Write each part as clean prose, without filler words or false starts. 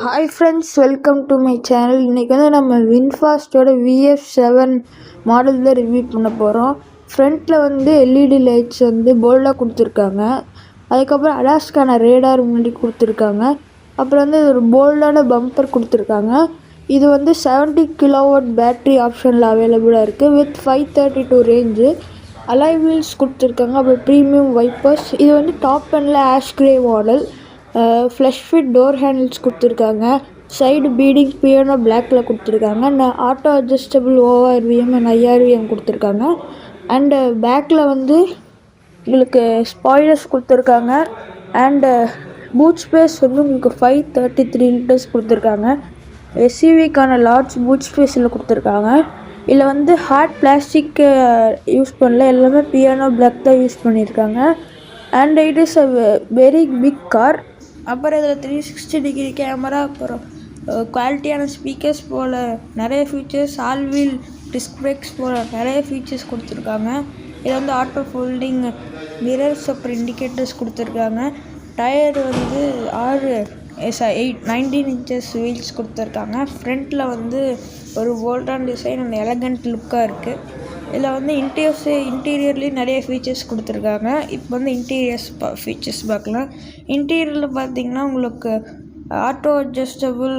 Hi friends, welcome to my channel. இன்றைக்கி வந்து நம்ம வின்ஃபாஸ்ட்டோட VF7 மாடல் தான் ரிவ்யூ பண்ண போகிறோம். ஃப்ரண்ட்டில் வந்து எல்இடி லைட்ஸ் வந்து போல்டாக கொடுத்துருக்காங்க. அதுக்கப்புறம் அலாஸ்கான ரேடார் முன்னாடி கொடுத்துருக்காங்க. அப்புறம் வந்து ஒரு போல்டான பம்பர் கொடுத்துருக்காங்க. இது வந்து 70 kW பேட்ரி ஆப்ஷனில் அவைலபிளாக இருக்குது வித் 532 ரேஞ்சு. அலாய் வீல்ஸ் கொடுத்துருக்காங்க. அப்புறம் ப்ரீமியம் வைப்பர்ஸ். இது வந்து டாப் அண்டில் ash grey model. Flush fit door handles கொடுத்துருக்காங்க. சைடு பீடிங் பியானோ பிளாக்கில் கொடுத்துருக்காங்க. And auto adjustable ORVM and IRVM கொடுத்துருக்காங்க. அண்டு பேக்கில் வந்து உங்களுக்கு ஸ்பாய்லர்ஸ் கொடுத்துருக்காங்க. அண்டு பூட் ஸ்பேஸ் வந்து உங்களுக்கு 533 லிட்டர்ஸ் கொடுத்துருக்காங்க. SUVக்கான லார்ஜ் பூட் ஸ்பேஸில் கொடுத்துருக்காங்க. இதில் வந்து ஹார்ட் பிளாஸ்டிக் யூஸ் பண்ணல, எல்லாமே பியானோ பிளாக் தான் யூஸ் பண்ணியிருக்காங்க. And it is a very big car. அப்புறம் இதில் 360 டிகிரி கேமரா, அப்புறம் குவாலிட்டியான ஸ்பீக்கர்ஸ் போல் நிறைய features, all wheel disc brakes போல் நிறைய ஃபீச்சர்ஸ் கொடுத்துருக்காங்க. இதில் வந்து ஆட்டோ ஃபோல்டிங் மிரர்ஸ், அப்புறம் இண்டிகேட்டர்ஸ் கொடுத்துருக்காங்க. டயர் வந்து 19 இன்ச்சஸ் வீல்ஸ் கொடுத்துருக்காங்க. ஃப்ரண்ட்டில் வந்து ஒரு போல்டான டிசைன் அண்ட் எலகண்ட் லுக்காக இருக்குது. இதில் வந்து இன்டீரியர்லேயும் நிறைய ஃபீச்சர்ஸ் கொடுத்துருக்காங்க. இப்போ வந்து ஃபீச்சர்ஸ் பார்க்கலாம். இன்டீரியரில் பார்த்தீங்கன்னா உங்களுக்கு auto adjustable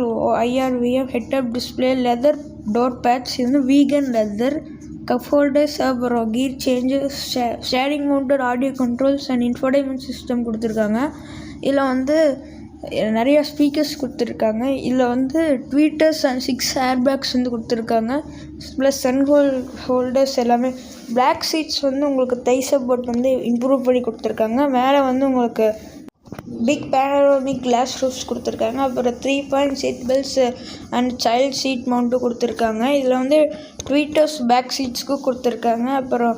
IRVM, head up display, leather door pads, இது வந்து வீகன் லெதர், கப் ஹோல்டர்ஸ், அப்புறம் gear changes, steering mounted audio controls and infotainment system கொடுத்துருக்காங்க. இதில் வந்து நிறைய ஸ்பீக்கர்ஸ் கொடுத்துருக்காங்க. இதில் வந்து ட்வீட்டர்ஸ் அண்ட் 6 ஏர்பேக்ஸ் வந்து கொடுத்துருக்காங்க. ப்ளஸ் சன் ஹோல்டர்ஸ் எல்லாமே. பிளாக் சீட்ஸ் வந்து உங்களுக்கு தை சப்போர்ட் வந்து இம்ப்ரூவ் பண்ணி கொடுத்துருக்காங்க. மேலே வந்து உங்களுக்கு பிக் பேனரோமிக் கிளாஸ் ரூஃப்ஸ் கொடுத்துருக்காங்க. அப்புறம் 3-point seat belts and child seat மவுண்ட்டும் கொடுத்துருக்காங்க. இதில் வந்து ட்வீட்டர்ஸ் பேக் சீட்ஸ்க்கும் கொடுத்துருக்காங்க. அப்புறம்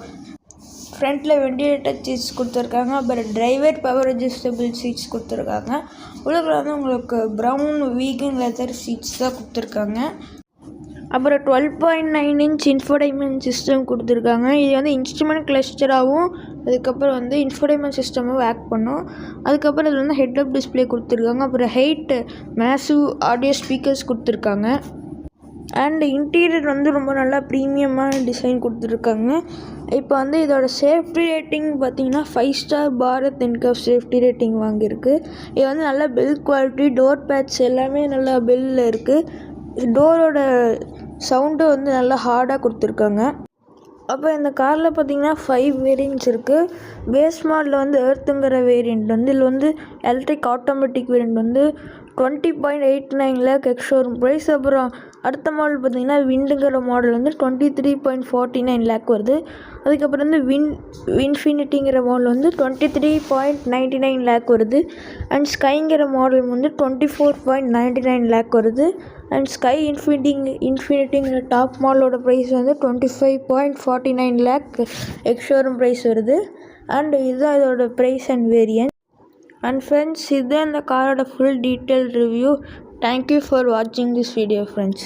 ஃப்ரண்ட்டில் வெண்டிலேட்டர் சீட்ஸ் கொடுத்துருக்காங்க. அப்புறம் டிரைவர் பவர் அட்ஜஸ்டபிள் சீட்ஸ் கொடுத்துருக்காங்க. உள்ளுக்குள்ள வந்து உங்களுக்கு ப்ரௌன் வீகன் லெதர் சீட்ஸ் தான் கொடுத்துருக்காங்க. அப்புறம் 12.9 இன்ச் இன்ஃபோடைன்மெண்ட் சிஸ்டம் கொடுத்துருக்காங்க. இது வந்து இன்ஸ்ட்ருமெண்ட் கிளஸ்டராகவும் அதுக்கப்புறம் வந்து இன்ஃபோடைன்மெண்ட் சிஸ்டமாகவும் ஆக்ட் பண்ணும். அதுக்கப்புறம் இதில் வந்து ஹெட்அப் டிஸ்பிளே கொடுத்துருக்காங்க. அப்புறம் ஹைட் மேசிவ் ஆடியோ ஸ்பீக்கர்ஸ் கொடுத்துருக்காங்க. அண்ட் இன்டீரியர் வந்து ரொம்ப நல்லா ப்ரீமியமான டிசைன் கொடுத்துருக்காங்க. இப்போ வந்து இதோட சேஃப்டி ரேட்டிங் பார்த்தீங்கன்னா 5 star Bharat NCAP safety rating வாங்கியிருக்கு. இது வந்து நல்லா பில்ட் குவாலிட்டி, டோர் பேட்ஸ் எல்லாமே நல்லா பில்லில் இருக்குது. டோரோட சவுண்டு வந்து நல்லா ஹார்டாக கொடுத்துருக்காங்க. அப்போ இந்த காரில் பார்த்தீங்கன்னா 5 வேரியண்ட்ஸ் இருக்குது. பேஸ் மாடலில் வந்து எர்த்துங்கிற வேரியண்ட் வந்து, இதில் வந்து எலக்ட்ரிக் ஆட்டோமேட்டிக் வேரியண்ட் வந்து 20.89 lakh எக்ஸ்ஷோரூம் ப்ரைஸ். அப்புறம் அடுத்த மாடல் பார்த்திங்கன்னா விண்டுங்கிற மாடல் வந்து 23.49 lakh வருது. அதுக்கப்புறம் வந்து வின்ஃபினிட்டிங்கிற மாடல் வந்து 23.99 lakh வருது. அண்ட் ஸ்கைங்கிற மாடல் வந்து 24.99 lakh வருது. அண்ட் ஸ்கை இன்ஃபினிட்டிங்கிற டாப் மாடலோட ப்ரைஸ் வந்து 25.49 lakh எக்ஸ்ஷோரூம் ப்ரைஸ் வருது. அண்ட் இதுதான் இதோட price and variant. And friends, இதுதான் இந்த காரோட full detail review. Thank you for வாட்சிங் திஸ் வீடியோ ஃப்ரெண்ட்ஸ்.